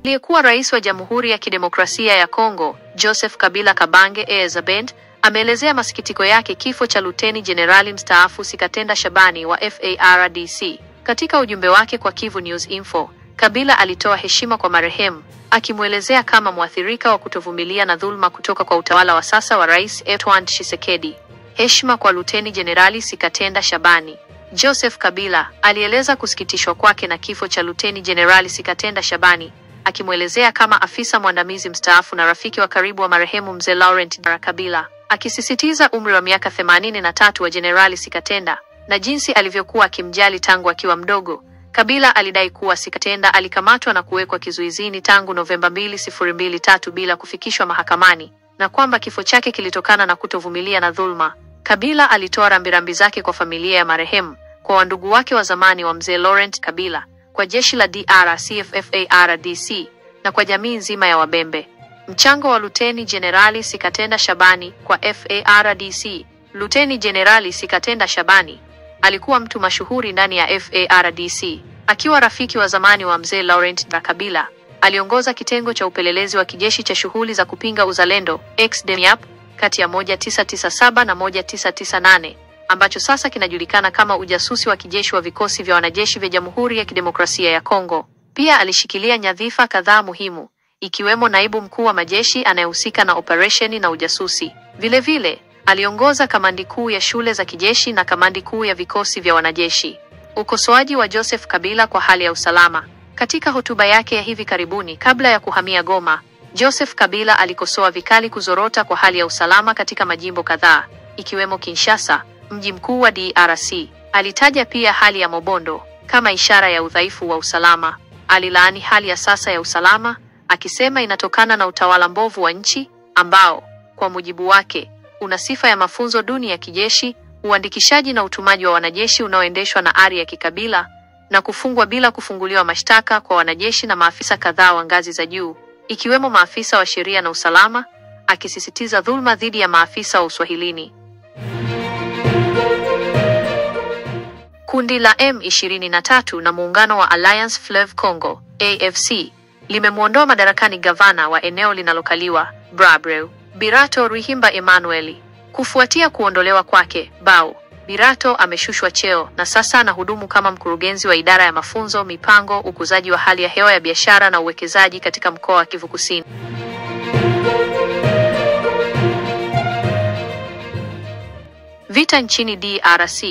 Aliyekuwa rais wa Jamhuri ya Kidemokrasia ya Kongo, Joseph Kabila Kabange Ezabend, ameelezea masikitiko yake kifo cha Luteni Jenerali mstaafu Sikatenda Shabani wa FARDC. Katika ujumbe wake kwa Kivu News Info, Kabila alitoa heshima kwa marehemu, akimwelezea kama mwathirika wa kutovumilia na dhulma kutoka kwa utawala wa sasa wa Rais Antoine Tshisekedi. Heshima kwa Luteni Jenerali Sikatenda Shabani. Joseph Kabila alieleza kusikitishwa kwake na kifo cha Luteni Jenerali Sikatenda Shabani, akimwelezea kama afisa mwandamizi mstaafu na rafiki wa karibu wa marehemu Mzee Laurent Kabila, akisisitiza umri wa miaka 83 wa Jenerali Sikatenda na jinsi alivyokuwa akimjali tangu akiwa mdogo. Kabila alidai kuwa Sikatenda alikamatwa na kuwekwa kizuizini tangu Novemba 2023 bila kufikishwa mahakamani na kwamba kifo chake kilitokana na kutovumilia na dhulma. Kabila alitoa rambirambi zake kwa familia ya marehemu, kwa wandugu wake wa zamani wa Mzee Laurent Kabila, kwa jeshi la DRC/FARDC na kwa jamii nzima ya Wabembe. Mchango wa Luteni Jenerali Sikatenda Shabani kwa FARDC. Luteni Jenerali Sikatenda Shabani alikuwa mtu mashuhuri ndani ya FARDC. Akiwa rafiki wa zamani wa Mzee Laurent Kabila, aliongoza kitengo cha upelelezi wa kijeshi cha shughuli za kupinga uzalendo XDMIAP kati ya 1997 na 1998, ambacho sasa kinajulikana kama ujasusi wa kijeshi wa vikosi vya wanajeshi vya Jamhuri ya Kidemokrasia ya Kongo. Pia alishikilia nyadhifa kadhaa muhimu, ikiwemo naibu mkuu wa majeshi anayehusika na operesheni na ujasusi. Vile aliongoza kamandi kuu ya shule za kijeshi na kamandi kuu ya vikosi vya wanajeshi. Ukosoaji wa Joseph Kabila kwa hali ya usalama. Katika hotuba yake ya hivi karibuni kabla ya kuhamia Goma, Joseph Kabila alikosoa vikali kuzorota kwa hali ya usalama katika majimbo kadhaa, ikiwemo Kinshasa, mji mkuu wa DRC. Alitaja pia hali ya Mobondo kama ishara ya udhaifu wa usalama. Alilaani hali ya sasa ya usalama, akisema inatokana na utawala mbovu wa nchi ambao, kwa mujibu wake, una sifa ya mafunzo duni ya kijeshi, uandikishaji na utumaji wa wanajeshi unaoendeshwa na ari ya kikabila, na kufungwa bila kufunguliwa mashtaka kwa wanajeshi na maafisa kadhaa wa ngazi za juu, ikiwemo maafisa wa sheria na usalama, akisisitiza dhulma dhidi ya maafisa wa uswahilini. Kundi la M23 na muungano wa Alliance Fleuve Congo AFC limemuondoa madarakani gavana wa eneo linalokaliwa Brabreu, Birato Ruhimba Emmanuel. Kufuatia kuondolewa kwake, Birato ameshushwa cheo na sasa anahudumu kama mkurugenzi wa idara ya mafunzo, mipango, ukuzaji wa hali ya hewa ya biashara na uwekezaji katika mkoa wa Kivu Kusini. Vita nchini DRC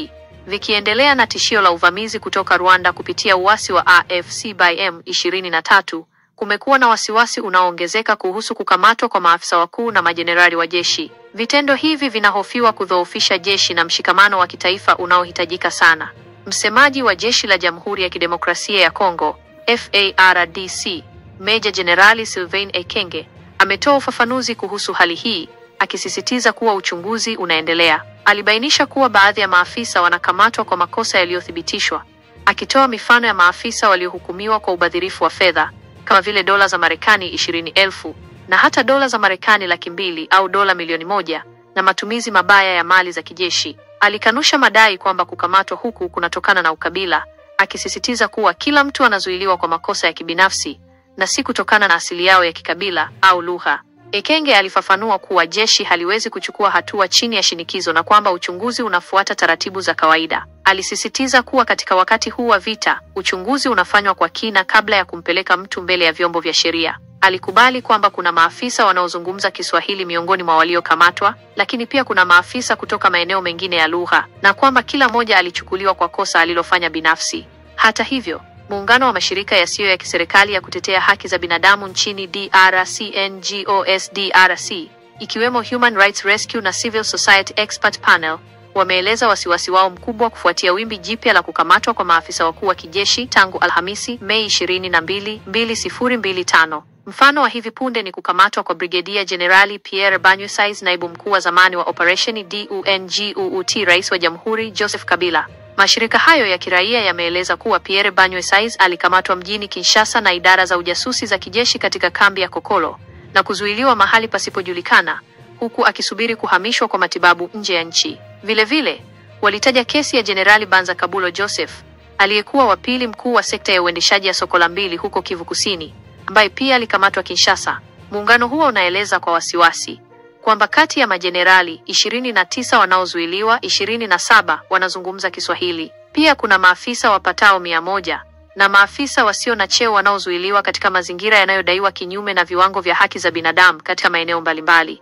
vikiendelea na tishio la uvamizi kutoka Rwanda kupitia uasi wa AFC by M23, kumekuwa na wasiwasi unaoongezeka kuhusu kukamatwa kwa maafisa wakuu na majenerali wa jeshi. Vitendo hivi vinahofiwa kudhoofisha jeshi na mshikamano wa kitaifa unaohitajika sana. Msemaji wa jeshi la Jamhuri ya Kidemokrasia ya Kongo, FARDC, Meja Jenerali Sylvain Ekenge, ametoa ufafanuzi kuhusu hali hii, akisisitiza kuwa uchunguzi unaendelea. Alibainisha kuwa baadhi ya maafisa wanakamatwa kwa makosa yaliyothibitishwa, akitoa mifano ya maafisa waliohukumiwa kwa ubadhirifu wa fedha kama vile dola za Marekani 20,000 na hata dola za Marekani 200,000 au dola milioni 1 na matumizi mabaya ya mali za kijeshi. Alikanusha madai kwamba kukamatwa huku kunatokana na ukabila, akisisitiza kuwa kila mtu anazuiliwa kwa makosa ya kibinafsi na si kutokana na asili yao ya kikabila au lugha. Ekenge alifafanua kuwa jeshi haliwezi kuchukua hatua chini ya shinikizo na kwamba uchunguzi unafuata taratibu za kawaida. Alisisitiza kuwa katika wakati huu wa vita, uchunguzi unafanywa kwa kina kabla ya kumpeleka mtu mbele ya vyombo vya sheria. Alikubali kwamba kuna maafisa wanaozungumza Kiswahili miongoni mwa waliokamatwa, lakini pia kuna maafisa kutoka maeneo mengine ya lugha, na kwamba kila mmoja alichukuliwa kwa kosa alilofanya binafsi. Hata hivyo, muungano wa mashirika yasiyo ya kiserikali ya kutetea haki za binadamu nchini DRC NGOs DRC, ikiwemo Human Rights Rescue na Civil Society Expert Panel, wameeleza wasiwasi wao mkubwa kufuatia wimbi jipya la kukamatwa kwa maafisa wakuu wa kijeshi tangu Alhamisi, Mei 22, 2025. Mfano wa hivi punde ni kukamatwa kwa Brigedia Jenerali Pierre Banyusize, naibu mkuu wa zamani wa Operation DUNGUUT Rais wa Jamhuri Joseph Kabila. Mashirika hayo ya kiraia yameeleza kuwa Pierre Banyusize alikamatwa mjini Kinshasa na idara za ujasusi za kijeshi katika kambi ya Kokolo na kuzuiliwa mahali pasipojulikana, huku akisubiri kuhamishwa kwa matibabu nje ya nchi. Vilevile, walitaja kesi ya Jenerali Banza Kabulo Joseph, aliyekuwa wa pili mkuu wa sekta ya uendeshaji ya Sokola mbili huko Kivu Kusini, ambaye pia alikamatwa Kinshasa. Muungano huo unaeleza kwa wasiwasi kwamba kati ya majenerali 29 wanaozuiliwa, 27 wanazungumza Kiswahili. Pia kuna maafisa wapatao 100 na maafisa wasio na cheo wanaozuiliwa katika mazingira yanayodaiwa kinyume na viwango vya haki za binadamu katika maeneo mbalimbali.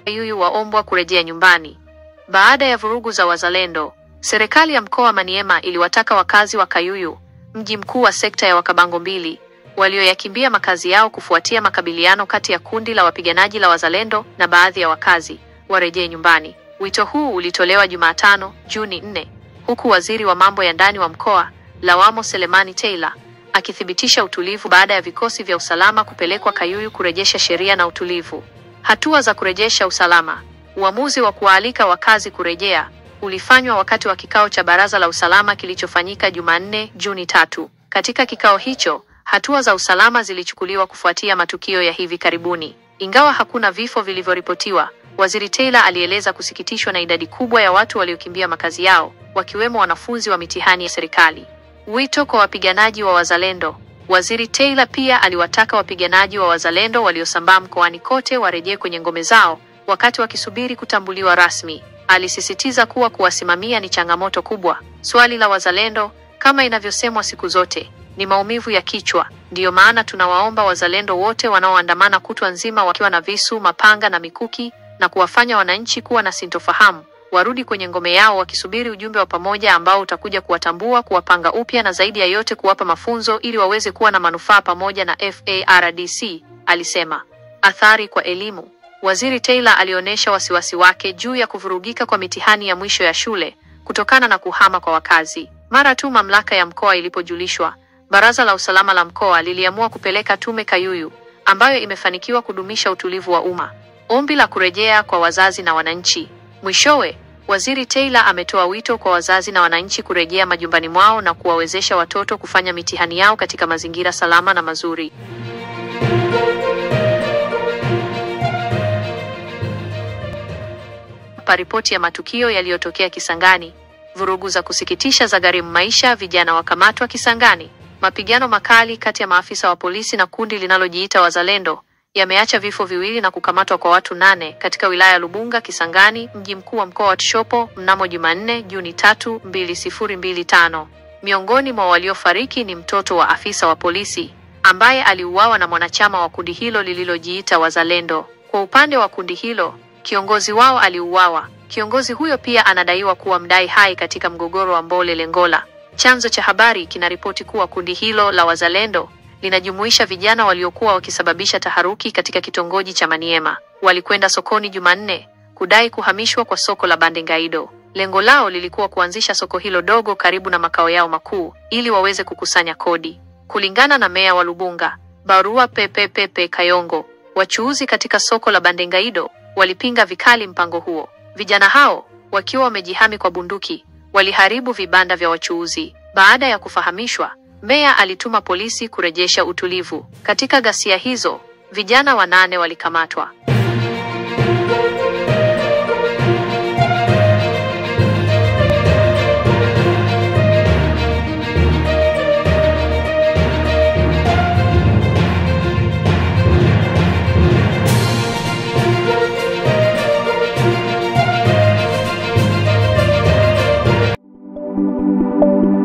Kayuyu waombwa kurejea nyumbani. Baada ya vurugu za wazalendo, serikali ya mkoa wa Maniema iliwataka wakazi wa Kayuyu, mji mkuu wa sekta ya Wakabango mbili, walioyakimbia makazi yao kufuatia makabiliano kati ya kundi la wapiganaji la wazalendo na baadhi ya wakazi, warejee nyumbani. Wito huu ulitolewa Jumatano, Juni 4, huku waziri wa mambo ya ndani wa mkoa, Lawamo Selemani Taylor, akithibitisha utulivu baada ya vikosi vya usalama kupelekwa Kayuyu kurejesha sheria na utulivu. Hatua za kurejesha usalama. Uamuzi wa kuwaalika wakazi kurejea ulifanywa wakati wa kikao cha baraza la usalama kilichofanyika Jumanne, Juni 3. Katika kikao hicho, hatua za usalama zilichukuliwa kufuatia matukio ya hivi karibuni. Ingawa hakuna vifo vilivyoripotiwa, Waziri Taylor alieleza kusikitishwa na idadi kubwa ya watu waliokimbia makazi yao, wakiwemo wanafunzi wa mitihani ya serikali. Wito kwa wapiganaji wa wazalendo. Waziri Taylor pia aliwataka wapiganaji wa wazalendo waliosambaa mkoani kote warejee kwenye ngome zao wakati wakisubiri kutambuliwa rasmi. Alisisitiza kuwa kuwasimamia ni changamoto kubwa. Swali la wazalendo, kama inavyosemwa siku zote, ni maumivu ya kichwa. Ndiyo maana tunawaomba wazalendo wote wanaoandamana kutwa nzima wakiwa na visu, mapanga na mikuki na kuwafanya wananchi kuwa na sintofahamu, warudi kwenye ngome yao wakisubiri ujumbe wa pamoja ambao utakuja kuwatambua, kuwapanga upya na zaidi ya yote kuwapa mafunzo ili waweze kuwa na manufaa pamoja na FARDC, alisema. Athari kwa elimu. Waziri Taylor alionyesha wasiwasi wake juu ya kuvurugika kwa mitihani ya mwisho ya shule kutokana na kuhama kwa wakazi. Mara tu mamlaka ya mkoa ilipojulishwa, baraza la usalama la mkoa liliamua kupeleka tume Kayuyu, ambayo imefanikiwa kudumisha utulivu wa umma. Ombi la kurejea kwa wazazi na wananchi. Mwishowe, Waziri Taylor ametoa wito kwa wazazi na wananchi kurejea majumbani mwao na kuwawezesha watoto kufanya mitihani yao katika mazingira salama na mazuri. Ripoti ya matukio yaliyotokea Kisangani. Vurugu za kusikitisha za gharimu maisha, vijana wakamatwa Kisangani. Mapigano makali kati ya maafisa wa polisi na kundi linalojiita wazalendo yameacha vifo viwili na kukamatwa kwa watu 8 katika wilaya ya Lubunga, Kisangani, mji mkuu wa mkoa wa Tshopo, mnamo Jumanne, Juni 3, 2025. Miongoni mwa waliofariki ni mtoto wa afisa wa polisi ambaye aliuawa na mwanachama wa kundi hilo lililojiita wazalendo. Kwa upande wa kundi hilo, kiongozi wao aliuawa. Kiongozi huyo pia anadaiwa kuwa mdai hai katika mgogoro wa Mbole Lengola. Chanzo cha habari kinaripoti kuwa kundi hilo la wazalendo linajumuisha vijana waliokuwa wakisababisha taharuki katika kitongoji cha Maniema. Walikwenda sokoni Jumanne kudai kuhamishwa kwa soko la Bandengaido. Lengo lao lilikuwa kuanzisha soko hilo dogo karibu na makao yao makuu ili waweze kukusanya kodi. Kulingana na meya wa Lubunga, Barua Pepe Kayongo, wachuuzi katika soko la Bandengaido walipinga vikali mpango huo. Vijana hao, wakiwa wamejihami kwa bunduki, waliharibu vibanda vya wachuuzi. Baada ya kufahamishwa, meya alituma polisi kurejesha utulivu. Katika ghasia hizo, vijana 8 walikamatwa. Thank you.